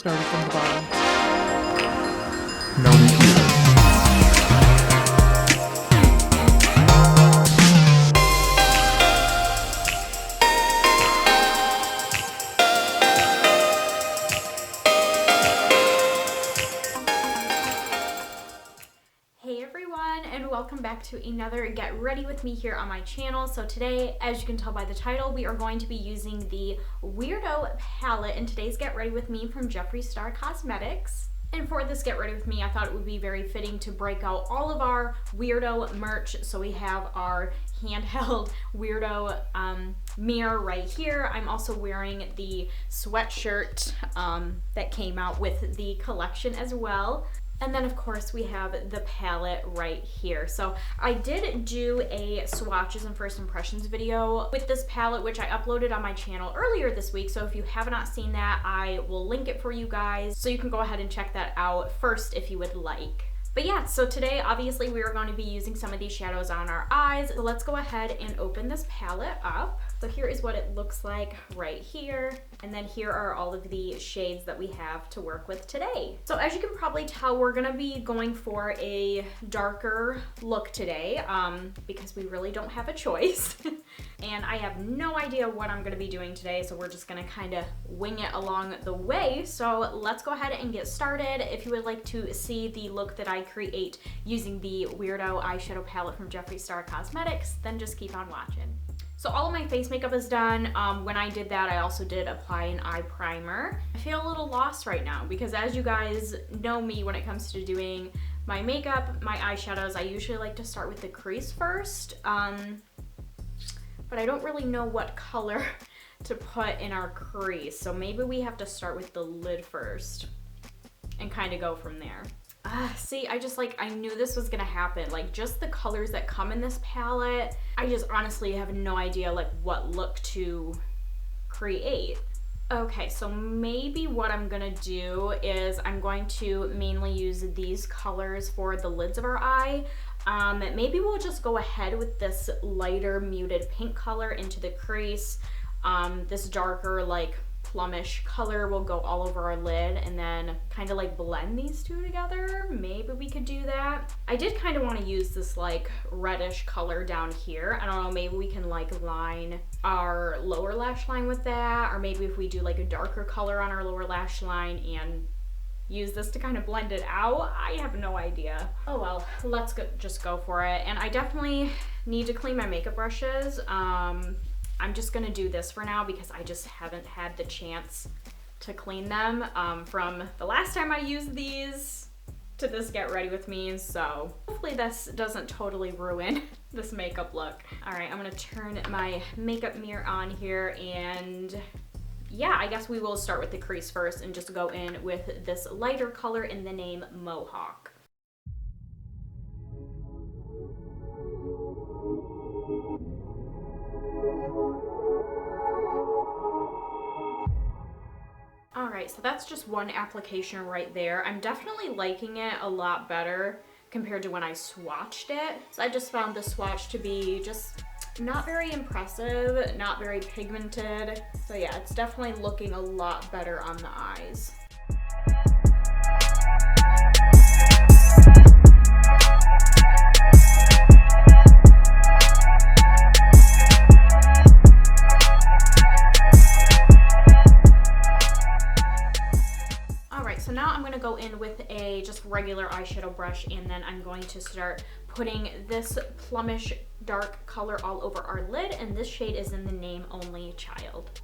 started from the bottom. No computer. And welcome back to another Get Ready With Me here on my channel. So today, as you can tell by the title, we are going to be using the Weirdo palette in today's Get Ready With Me from Jeffree Star Cosmetics. And for this Get Ready With Me, I thought it would be very fitting to break out all of our Weirdo merch. So we have our handheld Weirdo mirror right here. I'm also wearing the sweatshirt that came out with the collection as well. And then of course we have the palette right here. So I did do a swatches and first impressions video with this palette, which I uploaded on my channel earlier this week. So if you have not seen that, I will link it for you guys. So you can go ahead and check that out first if you would like. But yeah, so today obviously we are going to be using some of these shadows on our eyes. So let's go ahead and open this palette up. So here is what it looks like right here. And then here are all of the shades that we have to work with today. So as you can probably tell, we're gonna be going for a darker look today because we really don't have a choice. And I have no idea what I'm gonna be doing today, so we're just gonna kind of wing it along the way. So let's go ahead and get started. If you would like to see the look that I create using the Weirdo Eyeshadow Palette from Jeffree Star Cosmetics, then just keep on watching. So all of my face makeup is done. When I did that, I also did apply an eye primer. I feel a little lost right now because as you guys know me when it comes to doing my makeup, my eyeshadows, I usually like to start with the crease first. But I don't really know what color to put in our crease. So maybe we have to start with the lid first and kind of go from there. See, I knew this was gonna happen. Like, just the colors that come in this palette, I just honestly have no idea like what look to create. Okay, so maybe what I'm gonna do is I'm going to mainly use these colors for the lids of our eye. Maybe we'll just go ahead with this lighter muted pink color into the crease. This darker like plumish color will go all over our lid and then kind of like blend these two together. Maybe we could do that. I did kind of want to use this like reddish color down here. I don't know, maybe we can like line our lower lash line with that, or maybe if we do like a darker color on our lower lash line and use this to kind of blend it out. I have no idea. Oh well, let's just go for it. And I definitely need to clean my makeup brushes. I'm just gonna do this for now because I just haven't had the chance to clean them from the last time I used these to this Get Ready With Me. So hopefully this doesn't totally ruin this makeup look. All right, I'm gonna turn my makeup mirror on here and yeah, I guess we will start with the crease first and just go in with this lighter color in the name Mohawk. Alright, so that's just one application right there. I'm definitely liking it a lot better compared to when I swatched it. So I just found the swatch to be just not very impressive, not very pigmented. So yeah, it's definitely looking a lot better on the eyes. So now I'm going to go in with a just regular eyeshadow brush and then I'm going to start putting this plumish dark color all over our lid, and this shade is in the name Only Child.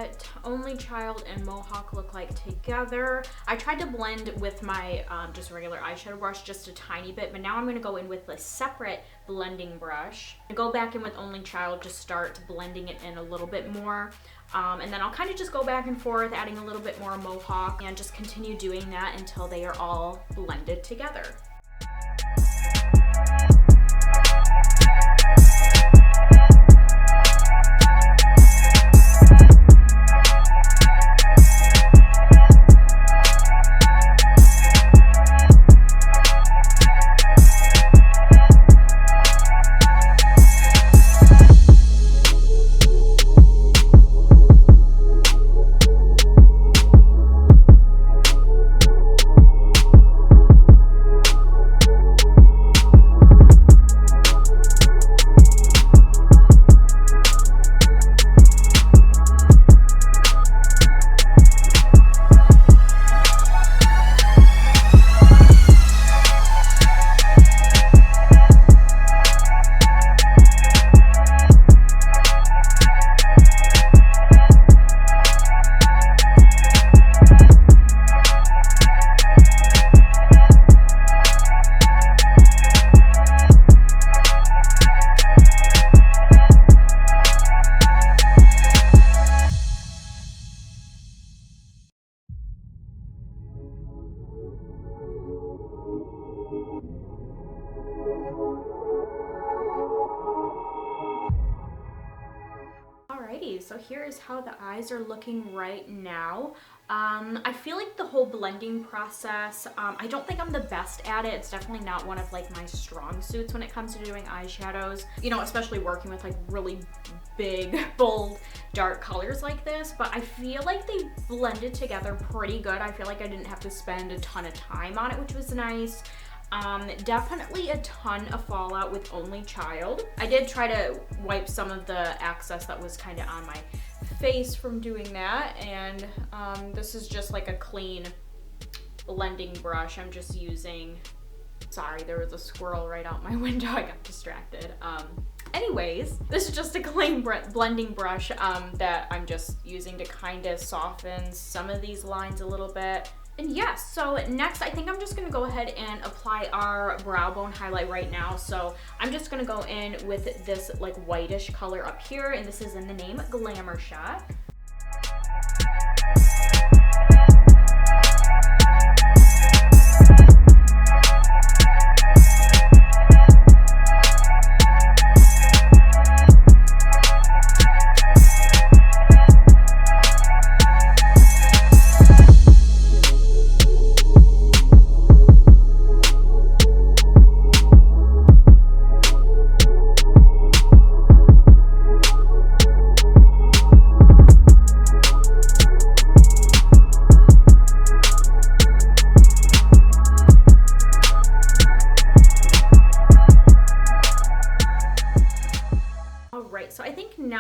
what Only Child and Mohawk look like together. I tried to blend with my just regular eyeshadow brush just a tiny bit, but now I'm going to go in with a separate blending brush. Go back in with Only Child, just start blending it in a little bit more. And then I'll kind of just go back and forth, adding a little bit more Mohawk, and just continue doing that until they are all blended together. Alrighty, so here is how the eyes are looking right now. I feel like the whole blending process, I don't think I'm the best at it. It's definitely not one of like my strong suits when it comes to doing eyeshadows, you know, especially working with like really big, bold, dark colors like this, but I feel like they blended together pretty good. I feel like I didn't have to spend a ton of time on it, which was nice. Definitely a ton of fallout with Only Child. I did try to wipe some of the excess that was kind of on my face from doing that, and this is just like a clean blending brush. I'm just using, sorry, there was a squirrel right out my window, I got distracted. Anyways, this is just a clean blending brush that I'm just using to kind of soften some of these lines a little bit. And yes, so next I think I'm just gonna go ahead and apply our brow bone highlight right now. So I'm just gonna go in with this like whitish color up here, and this is in the name Glamour Shot.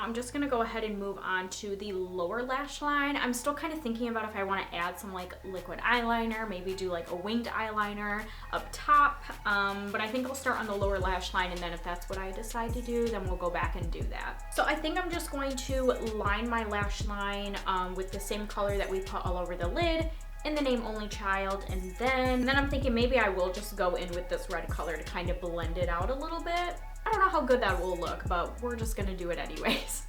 I'm just gonna go ahead and move on to the lower lash line. I'm still kind of thinking about if I want to add some like liquid eyeliner, maybe do like a winged eyeliner up top, but I think I'll start on the lower lash line, and then if that's what I decide to do, then we'll go back and do that. So I think I'm just going to line my lash line with the same color that we put all over the lid in the name Only Child, and then I'm thinking maybe I will just go in with this red color to kind of blend it out a little bit. I don't know how good that will look, but we're just gonna do it anyways.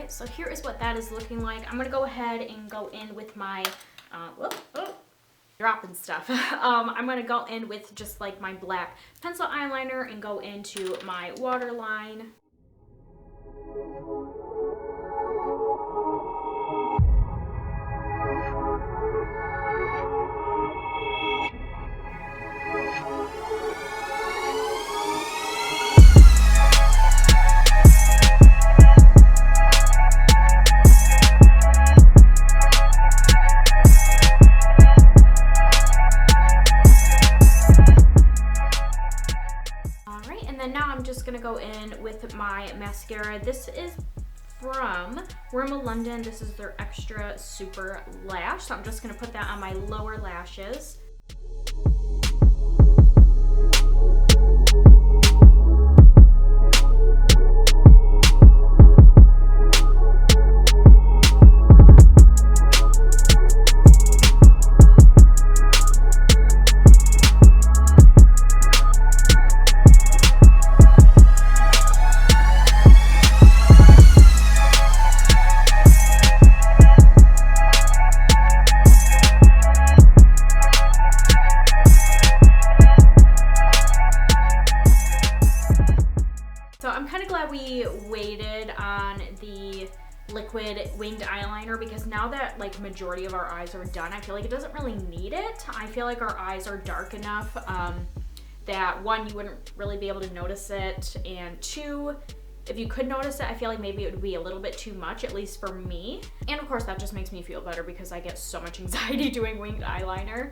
So here is what that is looking like. I'm gonna go ahead and go in with my, dropping stuff. I'm gonna go in with just like my black pencil eyeliner and go into my waterline. Gonna go in with my mascara. This is from Rimmel London. This is their Extra Super Lash. So I'm just gonna put that on my lower lashes. We waited on the liquid winged eyeliner because now that like majority of our eyes are done, I feel like it doesn't really need it. I feel like our eyes are dark enough that one, you wouldn't really be able to notice it, and two, if you could notice it, I feel like maybe it would be a little bit too much, at least for me. And of course that just makes me feel better because I get so much anxiety doing winged eyeliner.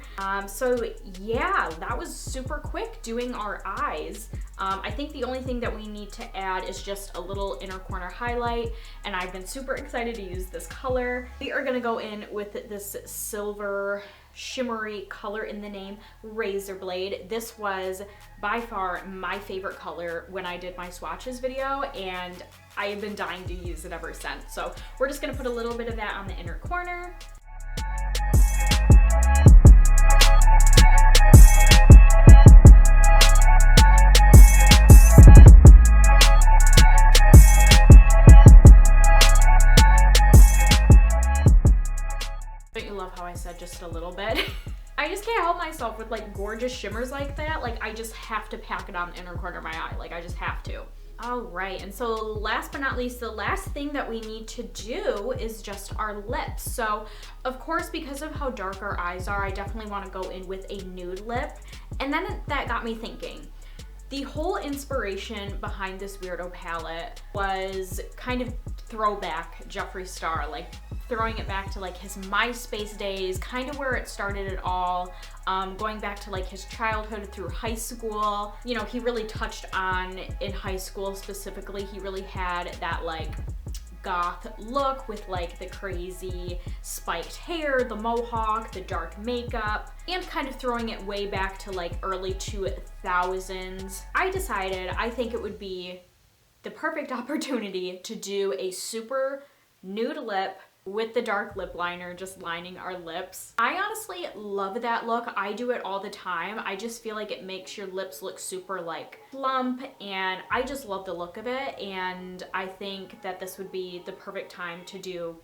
So yeah, that was super quick doing our eyes. I think the only thing that we need to add is just a little inner corner highlight, and I've been super excited to use this color. We are gonna go in with this silver shimmery color in the name, Razor Blade. This was by far my favorite color when I did my swatches video, and I have been dying to use it ever since. So we're just gonna put a little bit of that on the inner corner. Don't you love how I said just a little bit? I just can't help myself with like gorgeous shimmers like that. Like I just have to pack it on the inner corner of my eye. Like I just have to. All right, and so last but not least, the last thing that we need to do is just our lips. So of course, because of how dark our eyes are, I definitely want to go in with a nude lip. And then that got me thinking. The whole inspiration behind this Weirdo palette was kind of throwback Jeffree Star, like throwing it back to like his MySpace days, kind of where it started it all, going back to like his childhood through high school. You know, he really touched on in high school specifically, he really had that like goth look with like the crazy spiked hair, the mohawk, the dark makeup, and kind of throwing it way back to like early 2000s. I decided I think it would be the perfect opportunity to do a super nude lip with the dark lip liner, just lining our lips. I honestly love that look. I do it all the time. I just feel like it makes your lips look super like plump, and I just love the look of it, and I think that this would be the perfect time to do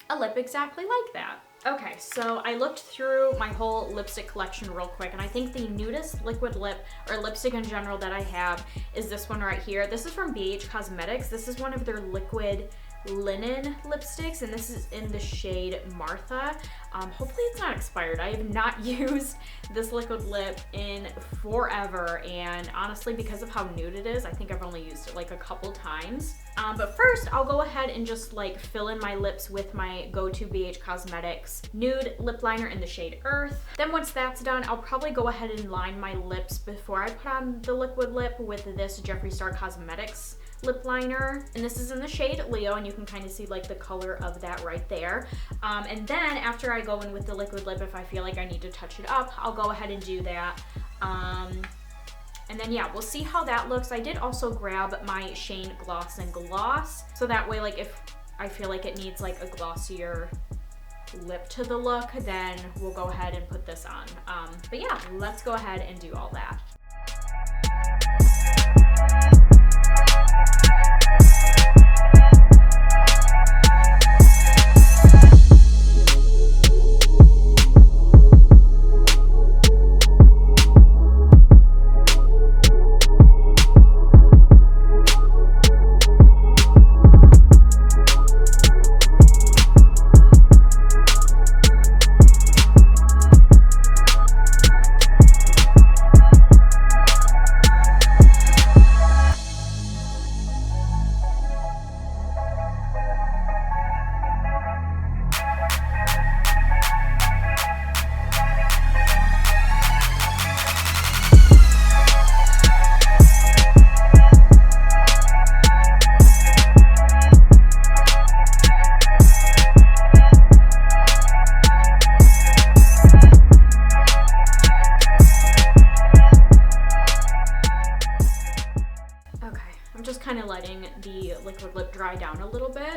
a lip exactly like that. Okay, so I looked through my whole lipstick collection real quick, and I think the nudist liquid lip, or lipstick in general, that I have is this one right here. This is from BH Cosmetics. This is one of their liquid linen lipsticks, and this is in the shade Martha. Hopefully it's not expired. I have not used this liquid lip in forever, and honestly, because of how nude it is, I think I've only used it like a couple times. But first, I'll go ahead and just like fill in my lips with my go-to BH Cosmetics nude lip liner in the shade Earth. Then once that's done, I'll probably go ahead and line my lips before I put on the liquid lip with this Jeffree Star Cosmetics lip liner, and this is in the shade Leo, and you can kind of see like the color of that right there. And then after I go in with the liquid lip, if I feel like I need to touch it up, I'll go ahead and do that. And then yeah, we'll see how that looks. I did also grab my Shane Gloss and Gloss, so that way like if I feel like it needs like a glossier lip to the look, then we'll go ahead and put this on. But yeah, let's go ahead and do all that.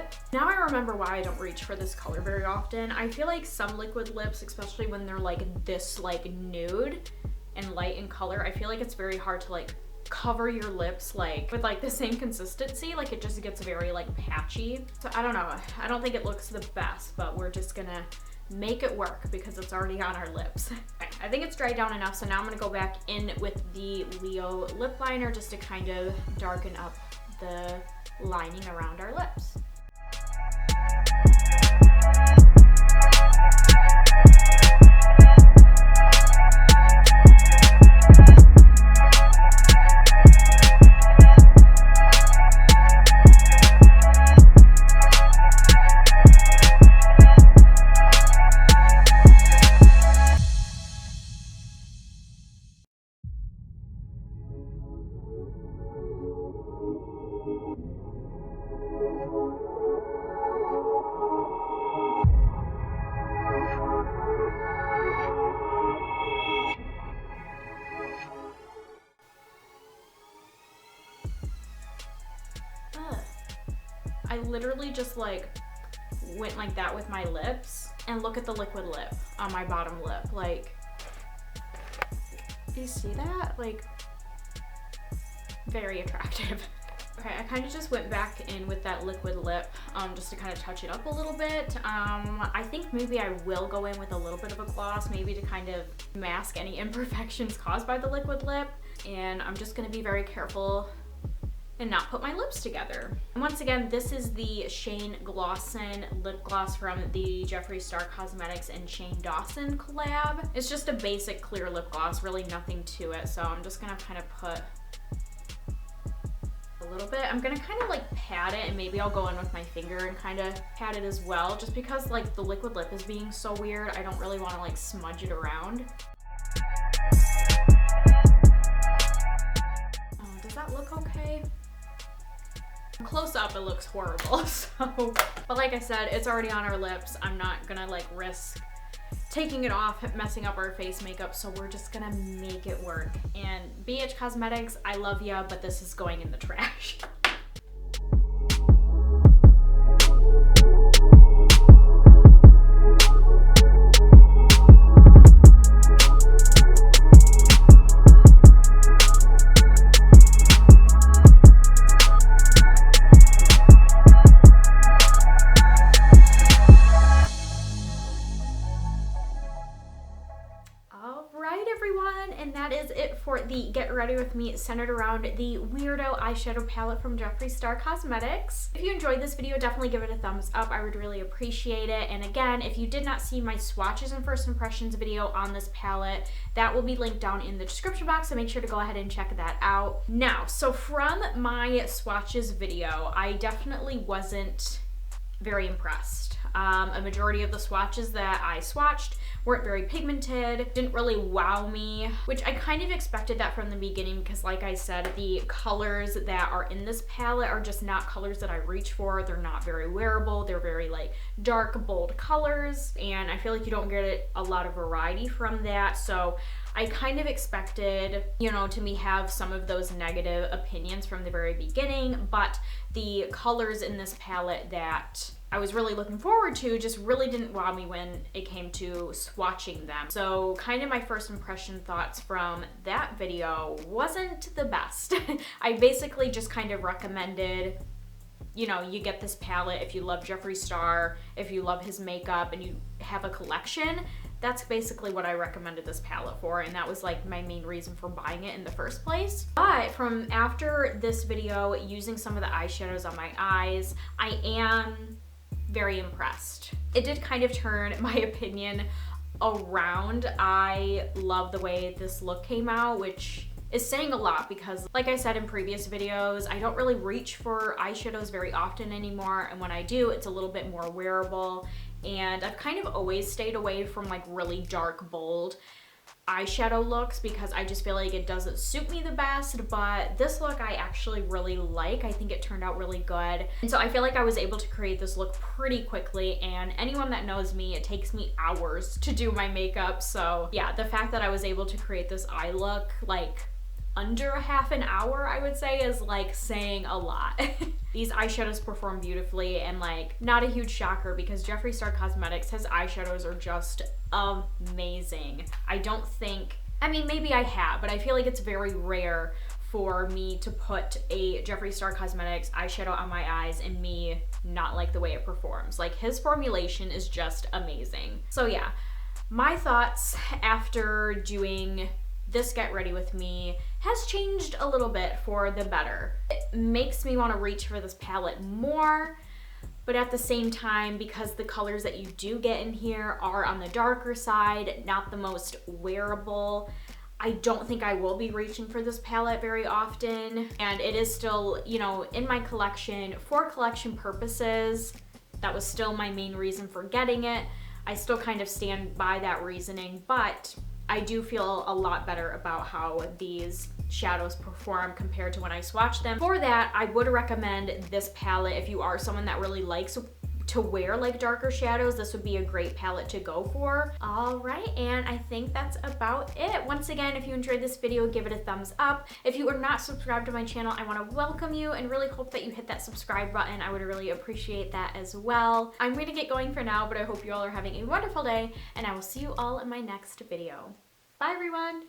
bit. Now I remember why I don't reach for this color very often. I feel like some liquid lips, especially when they're like this like nude and light in color, I feel like it's very hard to like cover your lips like with like the same consistency. Like it just gets very like patchy. So I don't know. I don't think it looks the best, but we're just gonna make it work because it's already on our lips. Okay, I think it's dried down enough, so now I'm gonna go back in with the Leo lip liner just to kind of darken up the lining around our lips. I literally just like went like that with my lips, and look at the liquid lip on my bottom lip. Like, do you see that? Like, very attractive. Okay, I kind of just went back in with that liquid lip just to kind of touch it up a little bit. I think maybe I will go in with a little bit of a gloss, maybe to kind of mask any imperfections caused by the liquid lip. And I'm just gonna be very careful and not put my lips together. And once again, this is the Shane Glosson lip gloss from the Jeffree Star Cosmetics and Shane Dawson collab. It's just a basic clear lip gloss, really nothing to it. So I'm just gonna kind of put a little bit. I'm gonna kind of like pat it, and maybe I'll go in with my finger and kind of pat it as well, just because like the liquid lip is being so weird. I don't really want to like smudge it around. Does that look okay? Close up, it looks horrible. So, but like I said, it's already on our lips. I'm not gonna like risk taking it off, messing up our face makeup, so we're just gonna make it work. And BH Cosmetics, I love ya, but this is going in the trash. And that is it for the Get Ready With Me centered around the Weirdo Eyeshadow Palette from Jeffree Star Cosmetics. If you enjoyed this video, definitely give it a thumbs up. I would really appreciate it. And again, if you did not see my swatches and first impressions video on this palette, that will be linked down in the description box, so make sure to go ahead and check that out. Now, so from my swatches video, I definitely wasn't very impressed. A majority of the swatches that I swatched weren't very pigmented, didn't really wow me, which I kind of expected that from the beginning because like I said, the colors that are in this palette are just not colors that I reach for. They're not very wearable. They're very like dark, bold colors, and I feel like you don't get a lot of variety from that. So I kind of expected, you know, to me have some of those negative opinions from the very beginning, but the colors in this palette that I was really looking forward to just really didn't wow me when it came to swatching them. So kind of my first impression thoughts from that video wasn't the best. I basically just kind of recommended, you know, you get this palette if you love Jeffree Star, if you love his makeup and you have a collection. That's basically what I recommended this palette for, and that was like my main reason for buying it in the first place. But from after this video, using some of the eyeshadows on my eyes, I am very impressed. It did kind of turn my opinion around. I love the way this look came out, which is saying a lot because like I said in previous videos, I don't really reach for eyeshadows very often anymore, and when I do, it's a little bit more wearable. And I've kind of always stayed away from like really dark, bold eyeshadow looks because I just feel like it doesn't suit me the best, but this look I actually really like. I think it turned out really good. And so I feel like I was able to create this look pretty quickly, and anyone that knows me, it takes me hours to do my makeup. So yeah, the fact that I was able to create this eye look like under a half an hour, I would say, is like saying a lot. These eyeshadows perform beautifully, and like, not a huge shocker because Jeffree Star Cosmetics, his eyeshadows are just amazing. I don't think, I mean, maybe I have, but I feel like it's very rare for me to put a Jeffree Star Cosmetics eyeshadow on my eyes and me not like the way it performs. Like, his formulation is just amazing. So yeah, my thoughts after doing this Get Ready With Me has changed a little bit for the better. It makes me want to reach for this palette more, but at the same time, because the colors that you do get in here are on the darker side, not the most wearable, I don't think I will be reaching for this palette very often. And it is still, you know, in my collection for collection purposes. That was still my main reason for getting it. I still kind of stand by that reasoning, but I do feel a lot better about how these shadows perform compared to when I swatch them. For that, I would recommend this palette if you are someone that really likes to wear like darker shadows. This would be a great palette to go for. All right, and I think that's about it. Once again, if you enjoyed this video, give it a thumbs up. If you are not subscribed to my channel, I want to welcome you and really hope that you hit that subscribe button. I would really appreciate that as well. I'm going to get going for now, but I hope you all are having a wonderful day, and I will see you all in my next video. Bye, everyone.